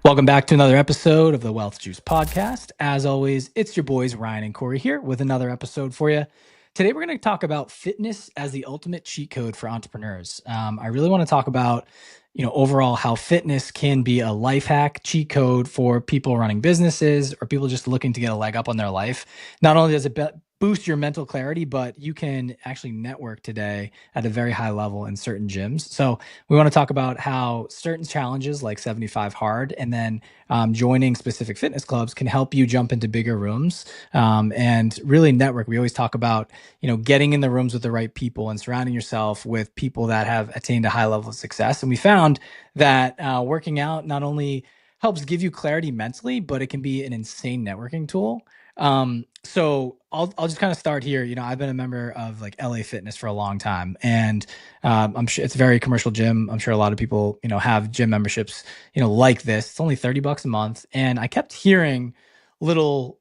Welcome back to another episode of the Wealth Juice podcast. As always, it's your boys Ryan and Corey here with another episode for you. Today, we're going to talk about fitness as the ultimate cheat code for entrepreneurs. I really want to talk about, overall how fitness can be a life hack, cheat code for people running businesses or people just looking to get a leg up on their life. Not only does it boost your mental clarity, but you can actually network today at a very high level in certain gyms. So we want to talk about how certain challenges like 75 hard and then joining specific fitness clubs can help you jump into bigger rooms and really network. We always talk about, getting in the rooms with the right people and surrounding yourself with people that have attained a high level of success. And we found that working out not only helps give you clarity mentally, but it can be an insane networking tool. So I'll just kind of start here. I've been a member of like LA Fitness for a long time, and I'm sure it's a very commercial gym. I'm sure a lot of people, have gym memberships, like this. It's only $30 a month. And I kept hearing little,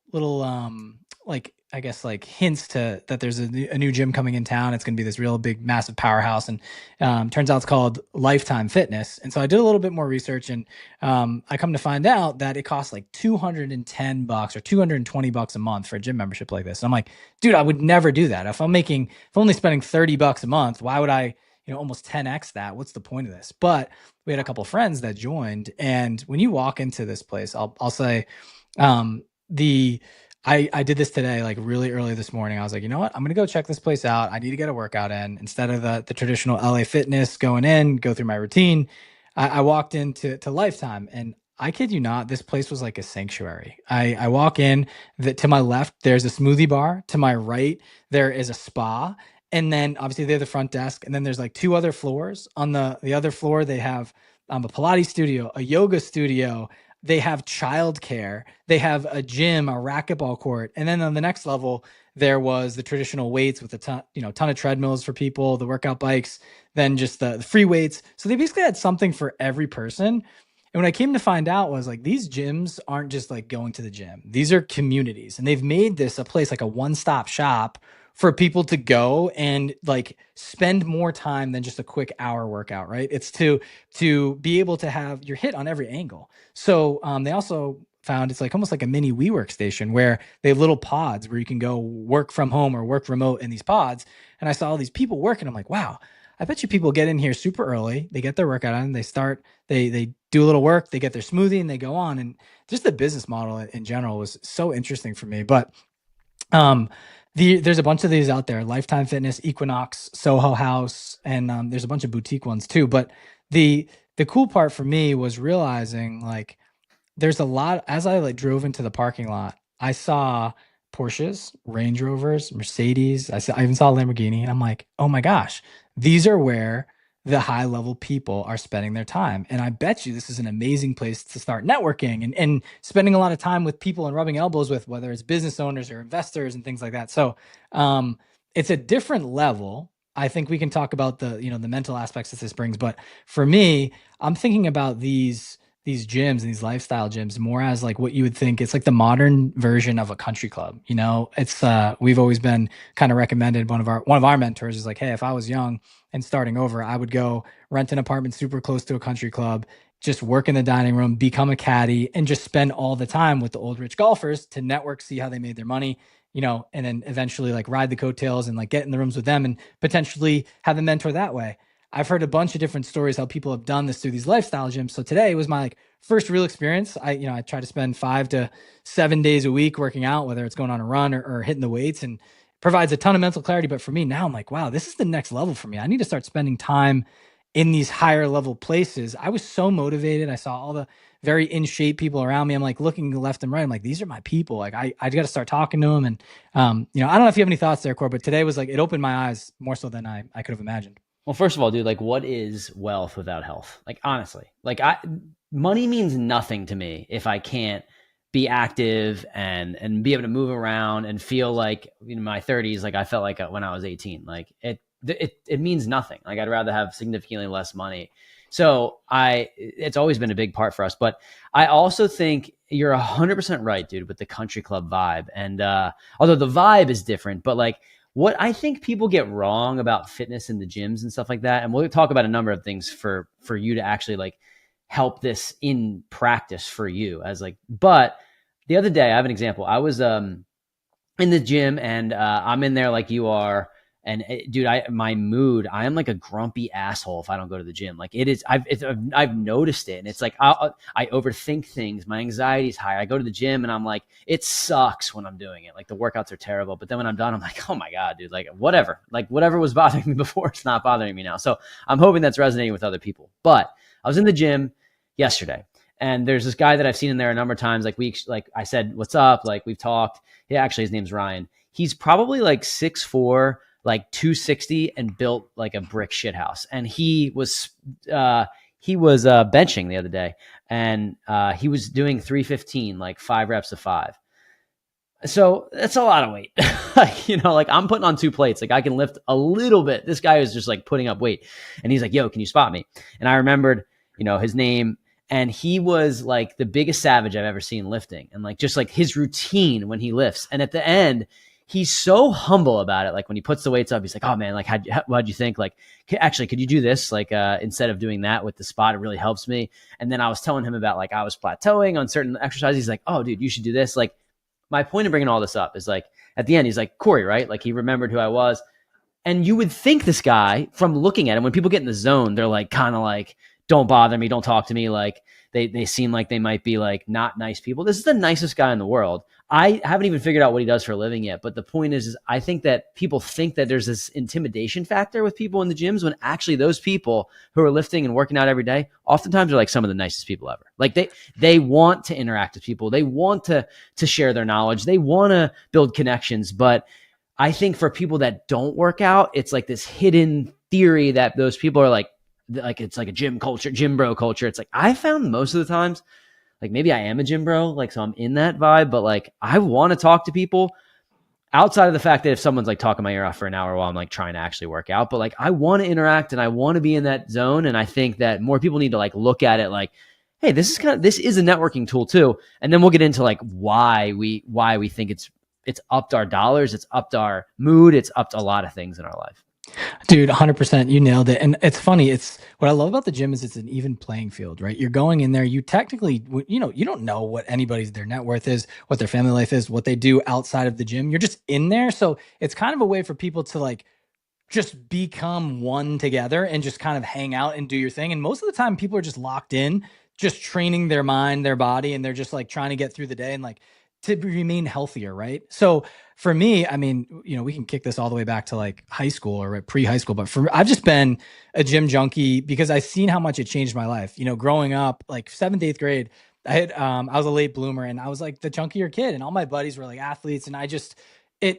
like, I guess like hints to that there's a new gym coming in town. It's going to be this real big, massive powerhouse. And turns out it's called Lifetime Fitness. And so I did a little bit more research, and I come to find out that it costs like $210 or $220 a month for a gym membership like this. And I'm like, dude, I would never do that. If I'm only spending $30 a month, why would I, almost 10x that? What's the point of this? But we had a couple of friends that joined. And when you walk into this place, I'll say, I did this today, like really early this morning. I was like, you know what? I'm going to go check this place out. I need to get a workout in instead of the traditional LA Fitness going in, go through my routine. I walked into Lifetime, and I kid you not, this place was like a sanctuary. I walk in, to my left, there's a smoothie bar. To my right, there is a spa. And then obviously they're the front desk. And then there's like two other floors. On the other floor, they have a Pilates studio, a yoga studio. They have childcare. They have a gym, a racquetball court. And then on the next level, there was the traditional weights with a ton of treadmills for people, the workout bikes, then just the free weights. So they basically had something for every person. And what I came to find out was like these gyms aren't just like going to the gym. These are communities, and they've made this a place like a one-stop shop for people to go and like spend more time than just a quick hour workout, right? It's to be able to have your hit on every angle. So they also found it's like almost like a mini WeWork station where they have little pods where you can go work from home or work remote in these pods. And I saw all these people working. I'm like, wow, I bet you people get in here super early. They get their workout on. They do a little work. They get their smoothie and they go on. And just the business model in general was so interesting for me. But there's a bunch of these out there: Lifetime Fitness, Equinox, Soho House, and there's a bunch of boutique ones too. But the cool part for me was realizing like there's a lot. As I like drove into the parking lot, I saw Porsches, Range Rovers, Mercedes. I even saw a Lamborghini, and I'm like, oh my gosh, these are where the high level people are spending their time. And I bet you this is an amazing place to start networking and spending a lot of time with people and rubbing elbows with, whether it's business owners or investors and things like that. So it's a different level. I think we can talk about the mental aspects that this brings. But for me, I'm thinking about these gyms and these lifestyle gyms more as like what you would think it's like the modern version of a country club. It's we've always been kind of recommended. One of our mentors is like, hey, if I was young and starting over, I would go rent an apartment super close to a country club, just work in the dining room, become a caddy, and just spend all the time with the old rich golfers to network, see how they made their money, and then eventually like ride the coattails and like get in the rooms with them and potentially have a mentor that way. I've heard a bunch of different stories how people have done this through these lifestyle gyms. So today was my like first real experience. I try to spend 5 to 7 days a week working out, whether it's going on a run or hitting the weights, and provides a ton of mental clarity. But for me now, I'm like, wow, this is the next level for me. I need to start spending time in these higher level places. I was so motivated. I saw all the very in shape people around me. I'm like looking left and right. I'm like, these are my people. Like I got to start talking to them. And I don't know if you have any thoughts there, Core, but today was like, it opened my eyes more so than I could have imagined. Well, first of all, dude, like what is wealth without health? Like honestly, like money means nothing to me if I can't be active and be able to move around and feel like in my 30s, like I felt like when I was 18. Like it means nothing. Like I'd rather have significantly less money. So it's always been a big part for us. But I also think you're 100% right, dude, with the country club vibe. And although the vibe is different, but like what I think people get wrong about fitness in the gyms and stuff like that, and we'll talk about a number of things for you to actually like help this in practice for you as like, but the other day I have an example. I was in the gym and I'm in there like you are. And dude, my mood, I am like a grumpy asshole if I don't go to the gym. Like it is, I've noticed it. And it's like, I overthink things. My anxiety is high. I go to the gym and I'm like, it sucks when I'm doing it. Like the workouts are terrible. But then when I'm done, I'm like, oh my God, dude, like whatever was bothering me before, it's not bothering me now. So I'm hoping that's resonating with other people. But I was in the gym yesterday and there's this guy that I've seen in there a number of times. Like I said, what's up? Like we've talked. Yeah, actually his name's Ryan. He's probably like 6'4", like 260 and built like a brick shit house. And he was benching the other day and he was doing 315, like 5 reps of 5. So that's a lot of weight. Like, like I'm putting on 2 plates. Like I can lift a little bit. This guy is just like putting up weight and he's like, yo, can you spot me? And I remembered, his name. And he was like the biggest savage I've ever seen lifting and like, just like his routine when he lifts. And at the end, he's so humble about it. Like when he puts the weights up, he's like, oh man, like, what'd you think? Like, actually, could you do this? Like, instead of doing that with the spot, it really helps me. And then I was telling him about like, I was plateauing on certain exercises. He's like, oh dude, you should do this. Like my point of bringing all this up is like, at the end, he's like, Corey, right? Like he remembered who I was. And you would think this guy from looking at him, when people get in the zone, they're like, kind of like, don't bother me. Don't talk to me. Like they seem like they might be like not nice people. This is the nicest guy in the world. I haven't even figured out what he does for a living yet. But the point is I think that people think that there's this intimidation factor with people in the gyms when actually those people who are lifting and working out every day, oftentimes are like some of the nicest people ever. Like they want to interact with people. They want to share their knowledge. They want to build connections. But I think for people that don't work out, it's like this hidden theory that those people are like it's like a gym culture, gym bro culture. It's like I found most of the times, like maybe I am a gym bro, like so I'm in that vibe, but like I want to talk to people outside of the fact that if someone's like talking my ear off for an hour while I'm like trying to actually work out, but like I want to interact and I want to be in that zone. And I think that more people need to like look at it like, hey, this is a networking tool too. And then we'll get into like why we think it's upped our dollars, it's upped our mood, it's upped a lot of things in our life. Dude, 100%. You nailed it. And it's funny. It's what I love about the gym is it's an even playing field, right? You're going in there. You technically, you don't know what their net worth is, what their family life is, what they do outside of the gym. You're just in there. So it's kind of a way for people to like just become one together and just kind of hang out and do your thing. And most of the time people are just locked in, just training their mind, their body, and they're just like trying to get through the day and like to remain healthier, right? So for me, I mean, we can kick this all the way back to like high school or pre-high school, but I've just been a gym junkie because I've seen how much it changed my life. Growing up, like 7th, 8th grade, I was a late bloomer and I was like the chunkier kid and all my buddies were like athletes. And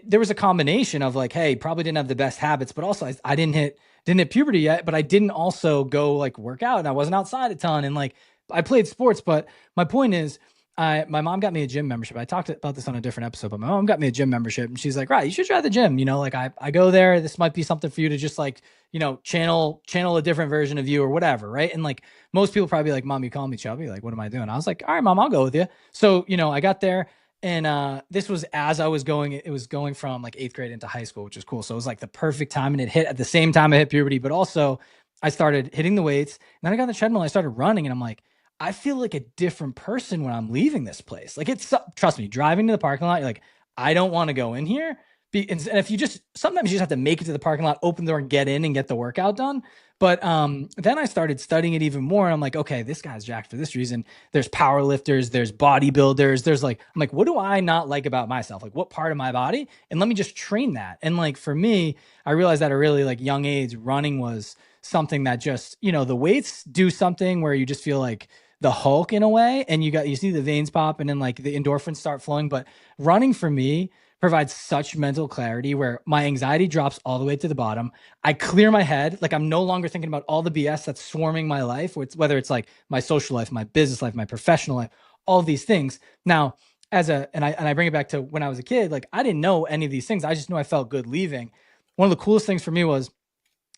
there was a combination of like, hey, probably didn't have the best habits, but also I didn't hit puberty yet, but I didn't also go like work out and I wasn't outside a ton. And like, I played sports, but my point is, my mom got me a gym membership. I talked about this on a different episode, but my mom got me a gym membership and she's like, right, you should try the gym. Like I go there, this might be something for you to just like, channel a different version of you or whatever. Right. And like most people probably like, mom, you call me chubby. Like, what am I doing? I was like, all right, mom, I'll go with you. So, I got there and this was as I was going, it was going from like 8th grade into high school, which was cool. So it was like the perfect time and it hit at the same time I hit puberty, but also I started hitting the weights and then I got on the treadmill and I started running and I'm like, I feel like a different person when I'm leaving this place. Like trust me, driving to the parking lot, you're like, I don't want to go in here. And if sometimes you just have to make it to the parking lot, open the door and get in and get the workout done. But then I started studying it even more. And I'm like, okay, this guy's jacked for this reason. There's power lifters, there's bodybuilders. There's like, I'm like, what do I not like about myself? Like what part of my body? And let me just train that. And like, for me, I realized at a really like young age, running was something that just, the weights do something where you just feel like the Hulk in a way, and you see the veins pop and then like the endorphins start flowing. But running for me provides such mental clarity where my anxiety drops all the way to the bottom. I clear my head. Like I'm no longer thinking about all the BS that's swarming my life, whether it's like my social life, my business life, my professional life, all these things. Now, and I bring it back to when I was a kid, like I didn't know any of these things. I just knew I felt good leaving. One of the coolest things for me was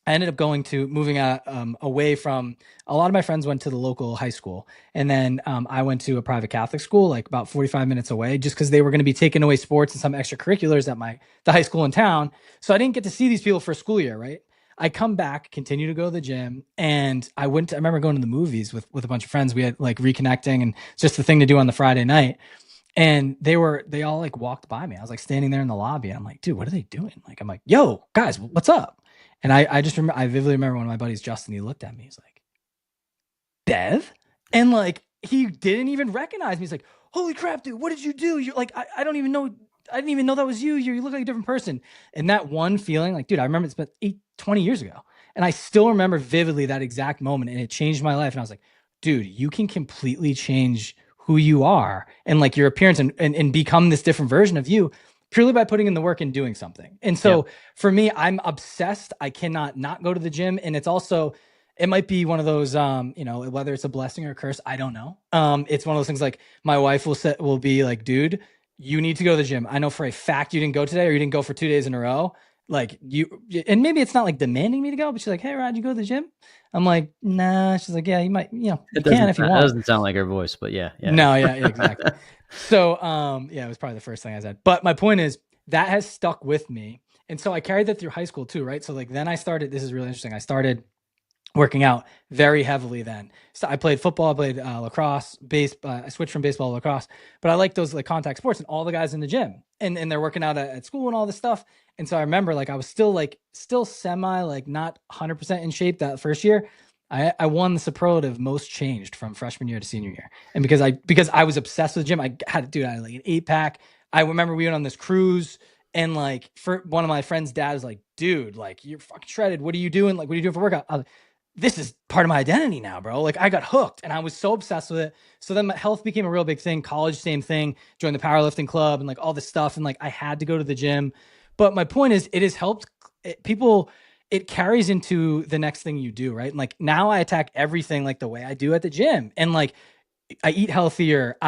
I ended up moving away from a lot of my friends went to the local high school. And then I went to a private Catholic school, like about 45 minutes away, just because they were going to be taking away sports and some extracurriculars at the high school in town. So I didn't get to see these people for a school year, right? I come back, continue to go to the gym, and I remember going to the movies with a bunch of friends. We had like reconnecting, and it's just the thing to do on the Friday night. And they all like walked by me. I was like standing there in the lobby, and I'm like, dude, what are they doing? Like, I'm like, yo, guys, what's up? And I just remember, I vividly remember one of my buddies, Justin, he looked at me, he's like, Dev? And like, he didn't even recognize me. He's like, holy crap, dude, what did you do? You're like, I don't even know. I didn't even know that was you. You look like a different person. And that one feeling, like, dude, I remember it's been 20 years ago. And I still remember vividly that exact moment. And it changed my life. And I was like, dude, you can completely change who you are and like your appearance and become this different version of you purely by putting in the work and doing something. And so for me, I'm obsessed. I cannot not go to the gym. And it's also, it might be one of those, whether it's a blessing or a curse, I don't know. It's one of those things like my wife will be like, dude, you need to go to the gym. I know for a fact you didn't go today or you didn't go for 2 days in a row. Like and maybe it's not like demanding me to go, but she's like, hey, Rod, you go to the gym? I'm like, nah. She's like, yeah, you might, you can if you want. It doesn't sound like her voice, but yeah. No, yeah, exactly. So, it was probably the first thing I said. But my point is that has stuck with me. And so I carried that through high school too, right? So like then this is really interesting. I started working out very heavily then. So I played football, I played lacrosse, I switched from baseball to lacrosse, but I like those like contact sports and all the guys in the gym and they're working out at school and all this stuff. And so I remember like I was still semi like not 100% in shape that first year. I won the superlative most changed from freshman year to senior year. And because I was obsessed with the gym, I had like an 8-pack. I remember we went on this cruise and like for one of my friend's dad was like, dude, like you're fucking shredded. What are you doing? Like, what are you doing for workout? I was like, this is part of my identity now, bro. Like I got hooked and I was so obsessed with it. So then my health became a real big thing. College, same thing, joined the powerlifting club and like all this stuff. And like, I had to go to the gym, but my point is it has helped people. It carries into the next thing you do. Right. And like now I attack everything like the way I do at the gym and like, I eat healthier.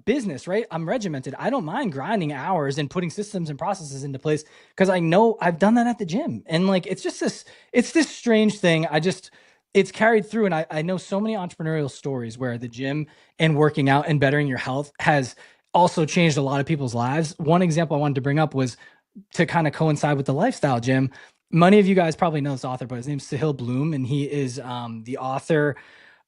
Business, right? I'm regimented. I don't mind grinding hours and putting systems and processes into place because I know I've done that at the gym. And like, it's this strange thing. It's carried through. And I know so many entrepreneurial stories where the gym and working out and bettering your health has also changed a lot of people's lives. One example I wanted to bring up was to kind of coincide with the lifestyle gym. Many of you guys probably know this author, but his name's Sahil Bloom, and he is the author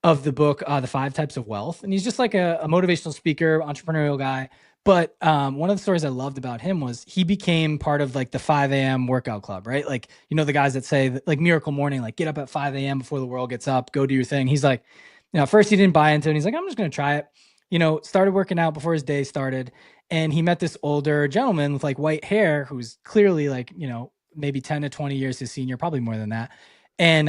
of the book, The 5 Types of Wealth. And he's just like a motivational speaker, entrepreneurial guy. But one of the stories I loved about him was he became part of like the 5 a.m. workout club, right? Like, the guys that say that, like Miracle Morning, like get up at 5 a.m. before the world gets up, go do your thing. He's like, at first he didn't buy into it. And he's like, I'm just going to try it. Started working out before his day started. And he met this older gentleman with like white hair who's clearly like, maybe 10 to 20 years his senior, probably more than that. And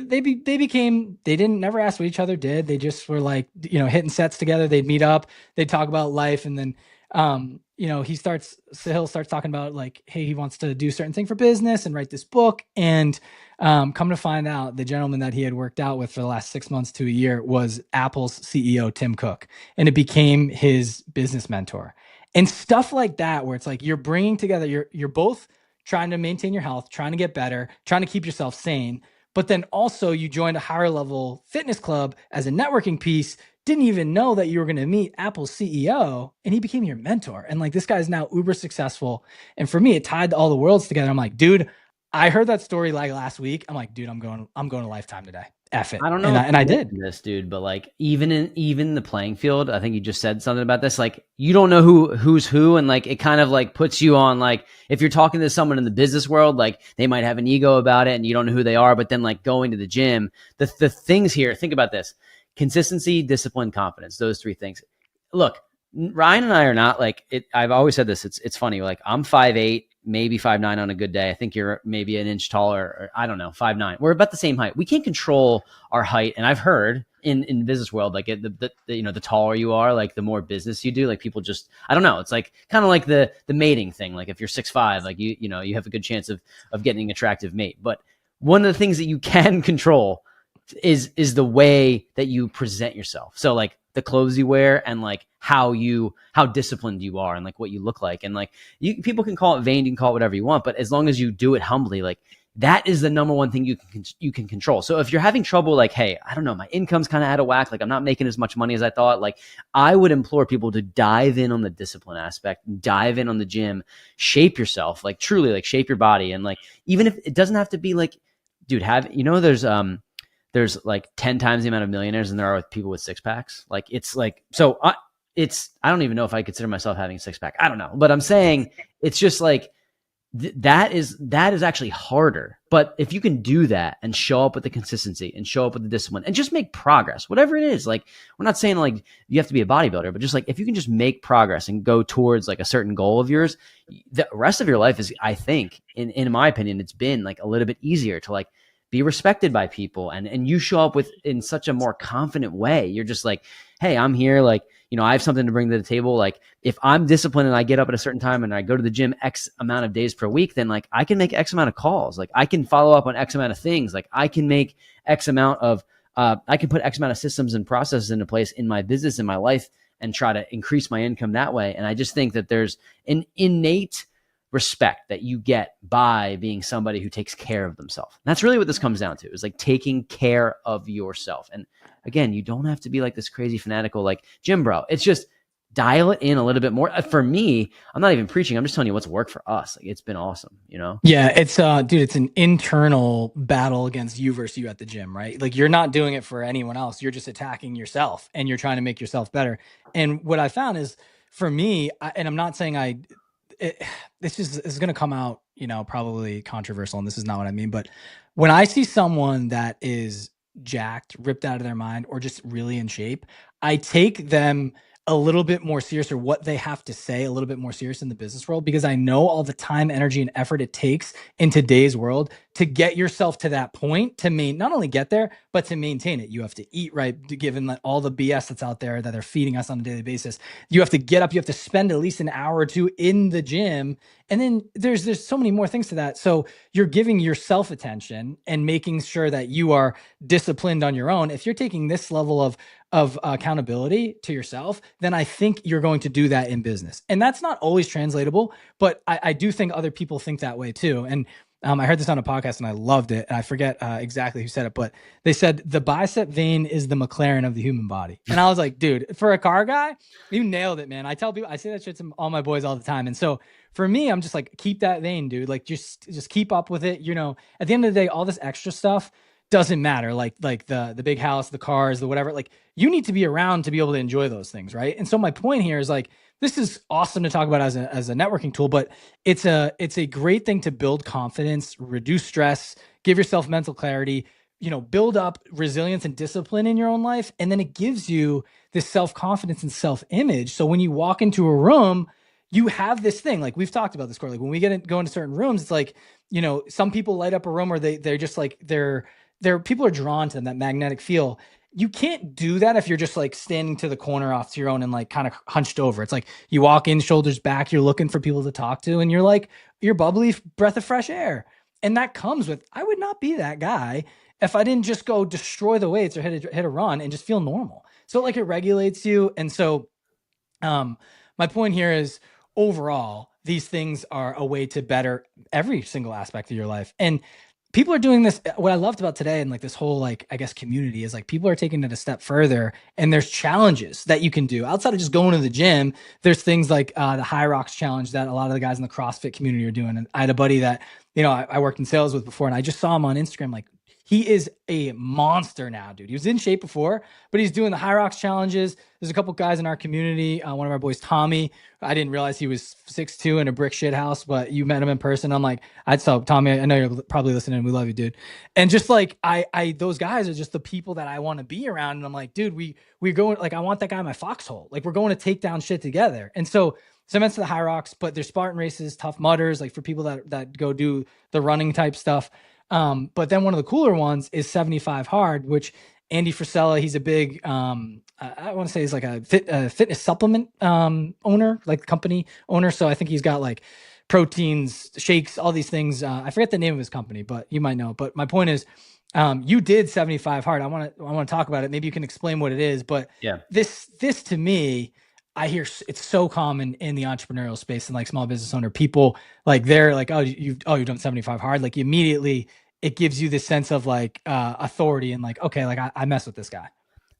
they didn't never ask what each other did. They just were like, hitting sets together. They'd meet up, they'd talk about life. And then, Sahil starts talking about like, hey, he wants to do certain thing for business and write this book. And come to find out the gentleman that he had worked out with for the last 6 months to a year was Apple's CEO, Tim Cook. And it became his business mentor and stuff like that, where it's like, you're bringing together, you're both trying to maintain your health, trying to get better, trying to keep yourself sane. But then also you joined a higher level fitness club as a networking piece, didn't even know that you were going to meet Apple's CEO and he became your mentor. And like, this guy's now uber successful. And for me, it tied all the worlds together. I'm like, dude, I heard that story like last week. I'm like, dude, I'm going to Lifetime today. F it. I don't know. And I did this, dude, but like even the playing field, I think you just said something about this. Like, you don't know who's who. And like, it kind of like puts you on, like, if you're talking to someone in the business world, like they might have an ego about it and you don't know who they are, but then like going to the gym, the things here, think about this: consistency, discipline, confidence, those 3 things. Look, Ryan and I are not like it. I've always said this. It's funny. Like, I'm 5'8", maybe 5'9" on a good day. I think you're maybe an inch taller, or I don't know, 5'9". We're about the same height. We can't control our height. And I've heard in business world, like the taller you are, like the more business you do, like people just, I don't know. It's like kind of like the mating thing. Like if you're 6'5", like you have a good chance of getting an attractive mate. But one of the things that you can control is the way that you present yourself. So like the clothes you wear and like how disciplined you are and like what you look like. And like people can call it vain, you can call it whatever you want, but as long as you do it humbly, like that is the number one thing you can control. So if you're having trouble, like, hey, I don't know, my income's kind of out of whack, like I'm not making as much money as I thought, like I would implore people to dive in on the discipline aspect, dive in on the gym, shape yourself, like truly like shape your body. And like, even if it doesn't have to be like dude, there's like 10 times the amount of millionaires than there are with people with six packs. Like it's like, so I don't even know if I consider myself having a six pack. I don't know, but I'm saying it's just like, that is actually harder. But if you can do that and show up with the consistency and show up with the discipline and just make progress, whatever it is, like we're not saying like you have to be a bodybuilder, but just like if you can just make progress and go towards like a certain goal of yours, the rest of your life is, I think, in my opinion, it's been like a little bit easier to like be respected by people, and you show up with in such a more confident way. You're just like, hey, I'm here, like, you know, I have something to bring to the table. Like if I'm disciplined and I get up at a certain time and I go to the gym X amount of days per week, then like I can make X amount of calls. Like I can follow up on X amount of things. Like I can make X amount of, I can put X amount of systems and processes into place in my business, in my life, and try to increase my income that way. And I just think that there's an innate respect that you get by being somebody who takes care of themselves. And that's really what this comes down to, is like taking care of yourself. And again, you don't have to be like this crazy fanatical, like gym bro. It's just dial it in a little bit more. For me, I'm not even preaching. I'm just telling you what's worked for us. Like it's been awesome, you know? Yeah, it's dude, it's an internal battle against you versus you at the gym, right? Like you're not doing it for anyone else. You're just attacking yourself and you're trying to make yourself better. And what I found is for me, and I'm not saying this is going to come out, you know, probably controversial, and this is not what I mean, but when I see someone that is jacked, ripped out of their mind, or just really in shape, I take them a little bit more serious, or what they have to say a little bit more serious in the business world, because I know all the time, energy, and effort it takes in today's world to get yourself to that point, to not only get there, but to maintain it. You have to eat right, given all the BS that's out there that they're feeding us on a daily basis. You have to get up, you have to spend at least an hour or two in the gym. And then there's so many more things to that. So you're giving yourself attention and making sure that you are disciplined on your own. If you're taking this level of accountability to yourself, then I think you're going to do that in business. And that's not always translatable, but I do think other people think that way too. And I heard this on a podcast and I loved it. And I forget exactly who said it, but they said the bicep vein is the McLaren of the human body. And I was like, dude, for a car guy, you nailed it, man. I tell people, I say that shit to all my boys all the time. And so for me, I'm just like, keep that vein, dude. Like just keep up with it. You know, at the end of the day, all this extra stuff doesn't matter. Like the big house, the cars, the whatever, like you need to be around to be able to enjoy those things. Right. And so my point here is like, this is awesome to talk about as a networking tool, but it's a great thing to build confidence, reduce stress, give yourself mental clarity, you know, build up resilience and discipline in your own life. And then it gives you this self-confidence and self-image. So when you walk into a room, you have this thing, like we've talked about this, Corey, like when we go into certain rooms, it's like, you know, some people light up a room, or they're just like, people are drawn to them, that magnetic feel. You can't do that if you're just like standing to the corner off to your own and like kind of hunched over. It's like you walk in, shoulders back, you're looking for people to talk to, and you're like, you're bubbly breath of fresh air. And that comes with, I would not be that guy if I didn't just go destroy the weights or hit a run and just feel normal. So like it regulates you. And so my point here is, overall, these things are a way to better every single aspect of your life. And people are doing this. What I loved about today and like this whole, like, I guess, community is like people are taking it a step further, and there's challenges that you can do outside of just going to the gym. There's things like the HYROX challenge that a lot of the guys in the CrossFit community are doing. And I had a buddy that, you know, I worked in sales with before, and I just saw him on Instagram. Like, he is a monster now, dude. He was in shape before, but he's doing the HYROX challenges. There's a couple guys in our community. One of our boys, Tommy. I didn't realize he was 6'2" in a brick shit house, but you met him in person. I'm like, so Tommy, I know you're probably listening. We love you, dude. And just like those guys are just the people that I want to be around. And I'm like, dude, we're going, like, I want that guy in my foxhole. Like, we're going to take down shit together. And so events to the HYROX, but there's Spartan races, Tough Mudders, like for people that go do the running type stuff. But then one of the cooler ones is 75 Hard, which Andy Frisella, he's a big, I want to say he's like a fitness supplement owner, like company owner. So I think he's got like proteins, shakes, all these things. I forget the name of his company, but you might know. But my point is, you did 75 Hard. I want to talk about it. Maybe you can explain what it is. But Yeah. this to me, I hear it's so common in the entrepreneurial space and like small business owner people, like they're like, oh, you've done 75 Hard. Like immediately it gives you this sense of like authority and like, okay, like I mess with this guy.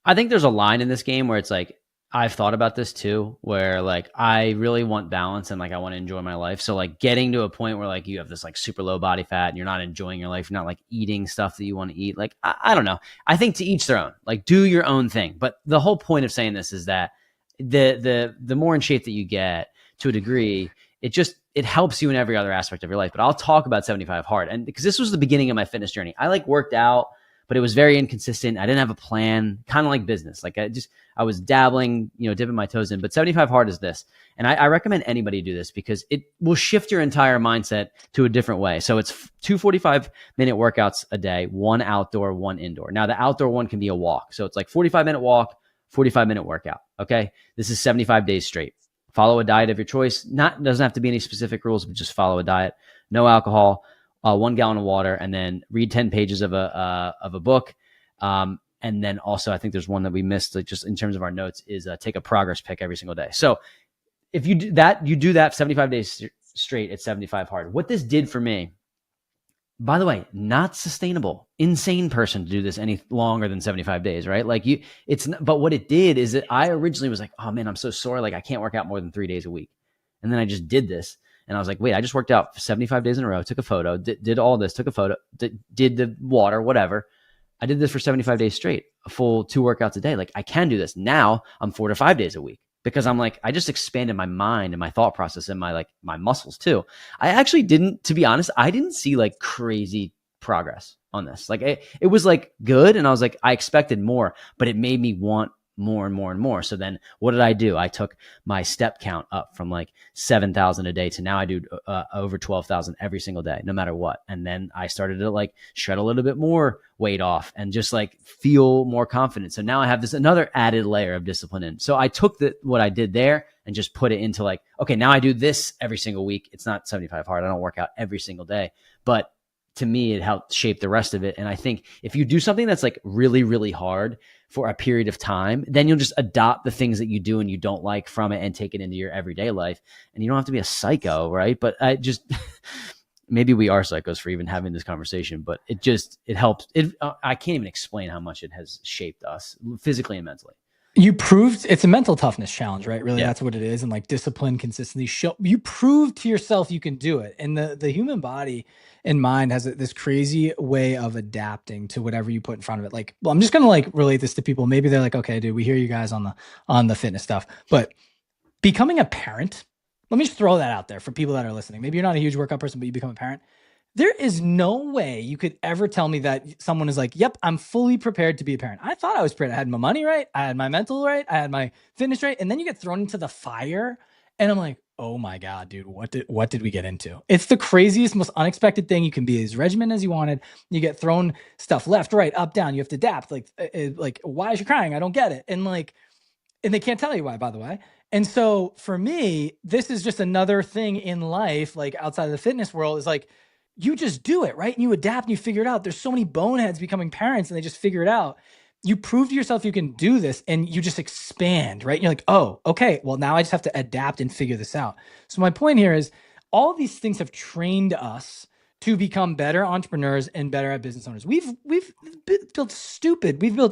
I think there's a line in this game where it's like, I've thought about this too, where like I really want balance and like I want to enjoy my life. So like getting to a point where like you have this like super low body fat and you're not enjoying your life, you're not like eating stuff that you want to eat. Like I don't know. I think to each their own. Like do your own thing. But the whole point of saying this is that the more in shape that you get to a degree, it helps you in every other aspect of your life. But I'll talk about 75 hard, and because this was the beginning of my fitness journey, I like worked out, but it was very inconsistent. I didn't have a plan, kind of like business. Like I was dabbling, dipping my toes in. But 75 hard is this, and I recommend anybody do this because it will shift your entire mindset to a different way. So it's 2 45-minute workouts a day, one outdoor, one indoor. Now the outdoor one can be a walk, so it's like 45-minute walk, 45-minute workout. Okay, this is 75 days straight. Follow a diet of your choice. Doesn't have to be any specific rules, but just follow a diet. No alcohol, 1 gallon of water, and then read 10 pages of a book. And then also, I think there's one that we missed, like just in terms of our notes, is take a progress pic every single day. So if you do that 75 days straight at 75 hard. What this did for me, by the way, not sustainable, insane person to do this any longer than 75 days, right? Like but what it did is that I originally was like, oh man, I'm so sore. Like I can't work out more than 3 days a week. And then I just did this. And I was like, wait, I just worked out for 75 days in a row, took a photo, did all this, took a photo, did the water, whatever. I did this for 75 days straight, a full 2 workouts a day. Like I can do this. Now I'm 4 to 5 days a week because I'm like, I just expanded my mind and my thought process and my muscles too. I actually didn't, to be honest, I didn't see like crazy progress on this. Like it was like good. And I was like, I expected more, but it made me want more and more and more. So then what did I do? I took my step count up from like 7,000 a day to now I do over 12,000 every single day, no matter what. And then I started to like shred a little bit more weight off and just like feel more confident. So now I have this another added layer of discipline in. So I took what I did there and just put it into like, okay, now I do this every single week. It's not 75 hard. I don't work out every single day, but to me, it helped shape the rest of it. And I think if you do something that's like really, really hard for a period of time, then you'll just adopt the things that you do and you don't like from it and take it into your everyday life. And you don't have to be a psycho, right? But maybe we are psychos for even having this conversation, but it helps. I can't even explain how much it has shaped us physically and mentally. You proved it's a mental toughness challenge, right? Really, Yeah. that's what it is. And like discipline, consistency, you prove to yourself you can do it. And the human body and mind has this crazy way of adapting to whatever you put in front of it. Like, well, I'm just going to like relate this to people. Maybe they're like, okay, dude, we hear you guys on the fitness stuff, but becoming a parent, let me just throw that out there for people that are listening. Maybe you're not a huge workout person, but you become a parent. There is no way you could ever tell me that someone is like, yep, I'm fully prepared to be a parent. I thought I was prepared. I had my money right. I had my mental right. I had my fitness right. And then you get thrown into the fire. And I'm like, oh my God, dude, what did we get into? It's the craziest, most unexpected thing. You can be as regimented as you wanted. You get thrown stuff left, right, up, down. You have to adapt. Like, why is you crying? I don't get it. And they can't tell you why, by the way. And so for me, this is just another thing in life, like outside of the fitness world, is like, you just do it, right? And you adapt and you figure it out. There's so many boneheads becoming parents and they just figure it out. You prove to yourself you can do this and you just expand, right? And you're like, oh, okay, well, now I just have to adapt and figure this out. So my point here is all these things have trained us to become better entrepreneurs and better at business owners. We've built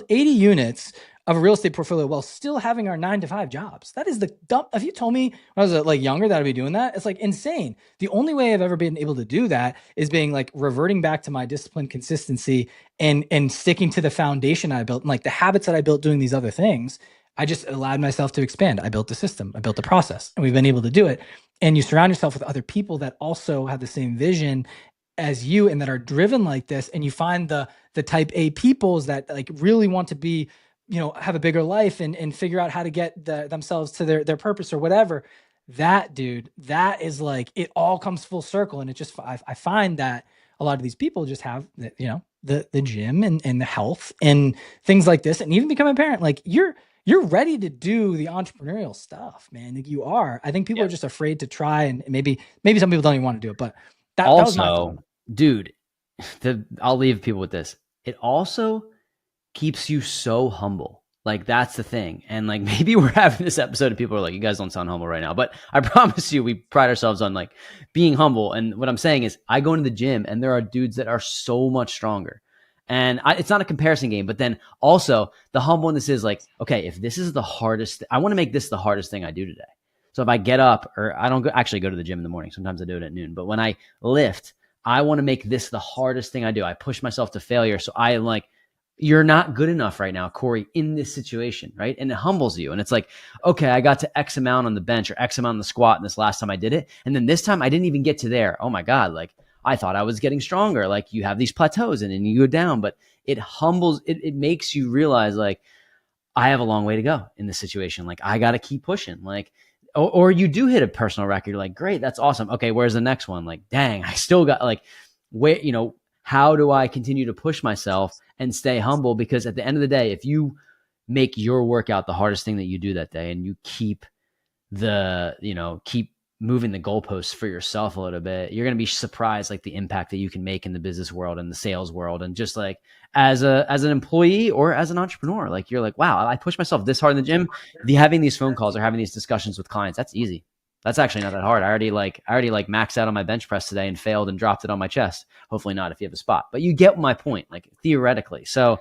80 units of a real estate portfolio while still having our 9-to-5 jobs. That is the dumb. If you told me when I was like younger that I'd be doing that, it's like insane. The only way I've ever been able to do that is being like reverting back to my discipline, consistency, and sticking to the foundation I built and like the habits that I built doing these other things. I just allowed myself to expand. I built the system, I built the process, and we've been able to do it. And you surround yourself with other people that also have the same vision as you and that are driven like this. And you find the type A peoples that like really want to be, have a bigger life and figure out how to get themselves to their purpose or whatever. That, dude, that is like, it all comes full circle. And it just, I find that a lot of these people just have the gym and the health and things like this. And even become a parent, like you're ready to do the entrepreneurial stuff, man. Like you are. I think people are just afraid to try, and maybe some people don't even want to do it, but that was my thought. Dude, I'll leave people with this. It also keeps you so humble. Like that's the thing. And like maybe we're having this episode and people are like, you guys don't sound humble right now. But I promise you, we pride ourselves on like being humble. And what I'm saying is I go into the gym and there are dudes that are so much stronger. And it's not a comparison game, but then also the humbleness is like, okay, if this is the hardest, I want to make this the hardest thing I do today. So if I get up, or I don't actually go to the gym in the morning, sometimes I do it at noon, but when I lift, I want to make this the hardest thing I do. I push myself to failure. So I am like, you're not good enough right now, Corey, in this situation, right? And it humbles you. And it's like, okay, I got to X amount on the bench or X amount on the squat, and this last time I did it. And then this time I didn't even get to there. Oh my God, like I thought I was getting stronger. Like you have these plateaus and then you go down, but it humbles, it makes you realize like, I have a long way to go in this situation. Like I got to keep pushing. Like, or you do hit a personal record. You're like, great, that's awesome. Okay, where's the next one? Like, dang, I still got like, where, how do I continue to push myself and stay humble? Because at the end of the day, if you make your workout the hardest thing that you do that day, and you keep keep moving the goalposts for yourself a little bit, you're going to be surprised like the impact that you can make in the business world and the sales world. And just like as an employee or as an entrepreneur, like you're like, wow, I push myself this hard in the gym. Having these phone calls or having these discussions with clients, that's easy. That's actually not that hard. I already maxed out on my bench press today and failed and dropped it on my chest. Hopefully not if you have a spot, but you get my point, like theoretically. So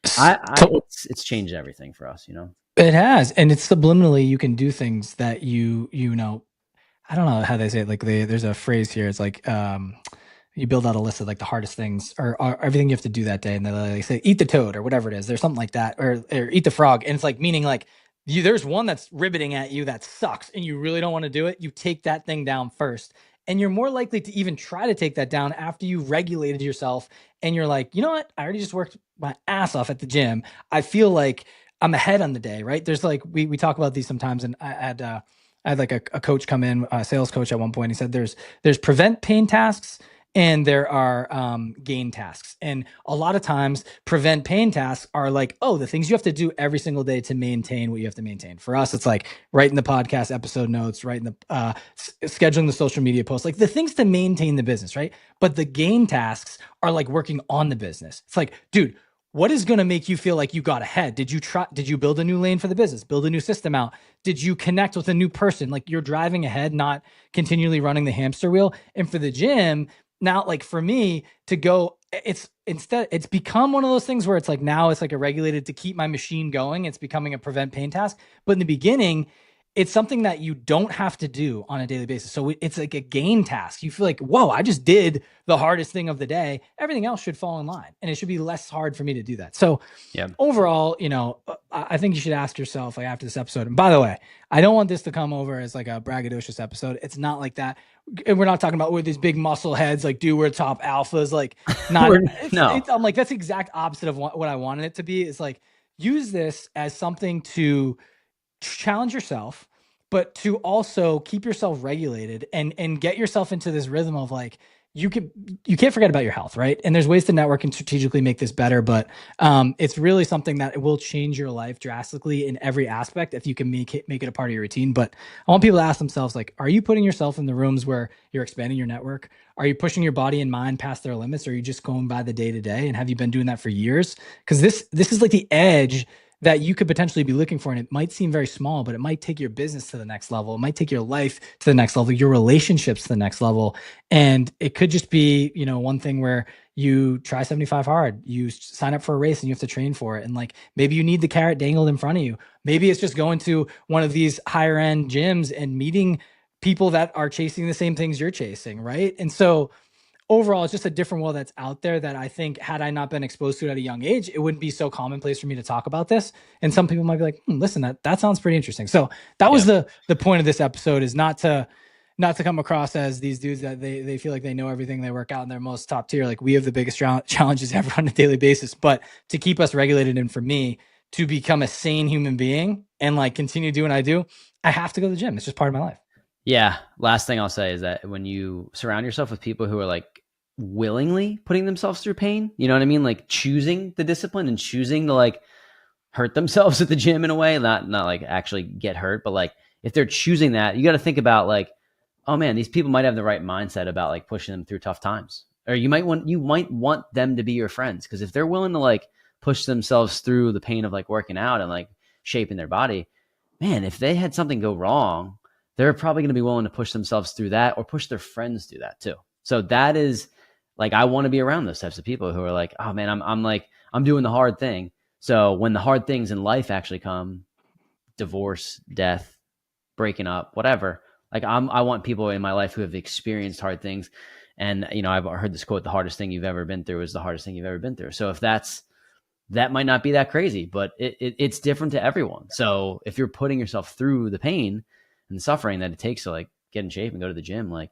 it's changed everything for us, It has, and it's subliminally, you can do things that I don't know how they say it. Like there's a phrase here. It's like, you build out a list of like the hardest things or everything you have to do that day. And they say, eat the toad or whatever it is. There's something like that, or eat the frog. And it's like, meaning like there's one that's riveting at you that sucks and you really don't want to do it. You take that thing down first. And you're more likely to even try to take that down after you've regulated yourself. And you're like, you know what? I already just worked my ass off at the gym. I feel like I'm ahead on the day, right? There's like, we talk about these sometimes. And I had like a coach come in, a sales coach at one point. He said there's prevent pain tasks and there are gain tasks. And a lot of times prevent pain tasks are like, oh, the things you have to do every single day to maintain what you have to maintain. For us, it's like writing the podcast episode notes, writing the scheduling the social media posts, like the things to maintain the business, right? But the gain tasks are like working on the business. It's like, dude, what is going to make you feel like you got ahead? Did you build a new lane for the business, build a new system out? Did you connect with a new person? Like you're driving ahead, not continually running the hamster wheel. And for the gym now, like for me to go, it's become one of those things where it's like, now it's like a regulated to keep my machine going. It's becoming a prevent pain task. But in the beginning, it's something that you don't have to do on a daily basis. So it's like a gain task. You feel like, whoa, I just did the hardest thing of the day. Everything else should fall in line and it should be less hard for me to do that. So overall, I think you should ask yourself like after this episode, and by the way, I don't want this to come over as like a braggadocious episode. It's not like that. And we're not talking about with these big muscle heads, like, dude, we're top alphas. Like not, I'm like, that's the exact opposite of what I wanted it to be. Is like, use this as something to challenge yourself, but to also keep yourself regulated and get yourself into this rhythm of like, you can't forget about your health, right? And there's ways to network and strategically make this better, but it's really something that will change your life drastically in every aspect if you can make it a part of your routine. But I want people to ask themselves, like, are you putting yourself in the rooms where you're expanding your network? Are you pushing your body and mind past their limits? Or are you just going by the day to day? And have you been doing that for years? Because this is like the edge that you could potentially be looking for. And it might seem very small, but it might take your business to the next level. It might take your life to the next level, your relationships to the next level. And it could just be, one thing where you try 75 hard, you sign up for a race and you have to train for it. And like, maybe you need the carrot dangled in front of you. Maybe it's just going to one of these higher end gyms and meeting people that are chasing the same things you're chasing. Right. And so overall, it's just a different world that's out there that I think had I not been exposed to it at a young age, it wouldn't be so commonplace for me to talk about this. And some people might be like, listen, that sounds pretty interesting. So that was the point of this episode, is not to come across as these dudes that they feel like they know everything, they work out and they're most top tier. Like, we have the biggest challenges ever on a daily basis, but to keep us regulated, and for me to become a sane human being and like continue doing what I do, I have to go to the gym. It's just part of my life. Yeah. Last thing I'll say is that when you surround yourself with people who are like willingly putting themselves through pain, you know what I mean? Like choosing the discipline and choosing to like hurt themselves at the gym in a way, not like actually get hurt, but like if they're choosing that, you got to think about like, oh man, these people might have the right mindset about like pushing them through tough times. Or you might want them to be your friends. Cause if they're willing to like push themselves through the pain of like working out and like shaping their body, man, if they had something go wrong, they're probably going to be willing to push themselves through that or push their friends through that too. So that is Like I want to be around those types of people who are like, oh man, I'm doing the hard thing. So when the hard things in life actually come, divorce, death, breaking up, whatever, like I want people in my life who have experienced hard things. And I've heard this quote: "The hardest thing you've ever been through is the hardest thing you've ever been through." So if that might not be that crazy, but it's different to everyone. So if you're putting yourself through the pain and the suffering that it takes to like get in shape and go to the gym, like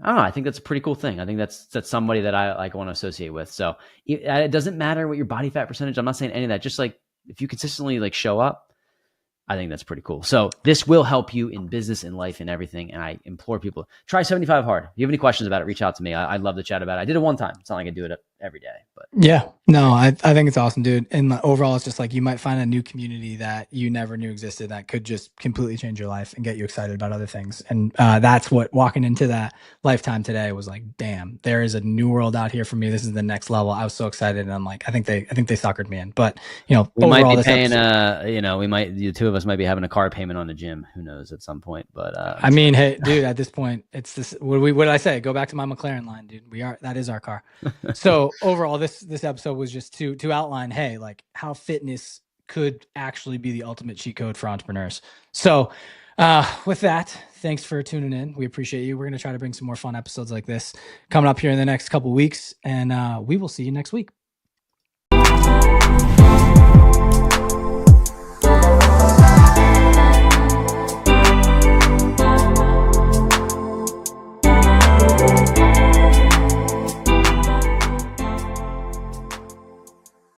I don't know, I think that's a pretty cool thing. I think that's somebody that I like want to associate with. So it doesn't matter what your body fat percentage. I'm not saying any of that. Just like if you consistently like show up, I think that's pretty cool. So this will help you in business and life and everything. And I implore people, try 75 hard. If you have any questions about it, reach out to me. I'd love to chat about it. I did it one time. It's not like I do it every day, but Yeah, no, I think it's awesome, dude. And overall, it's just like you might find a new community that you never knew existed that could just completely change your life and get you excited about other things. And that's what walking into that lifetime today was like. Damn, there is a new world out here for me. This is the next level. I was so excited, and I'm like, I think they suckered me in. But we might overall, be this paying, episode, the two of us might be having a car payment on the gym. Who knows at some point, but I mean, hey, dude, at this point, it's this. What did I say? Go back to my McLaren line, dude. That is our car. So overall, this episode was just to outline, hey, like how fitness could actually be the ultimate cheat code for entrepreneurs. So with that, thanks for tuning in. We appreciate you. We're gonna try to bring some more fun episodes like this coming up here in the next couple of weeks, and we will see you next week.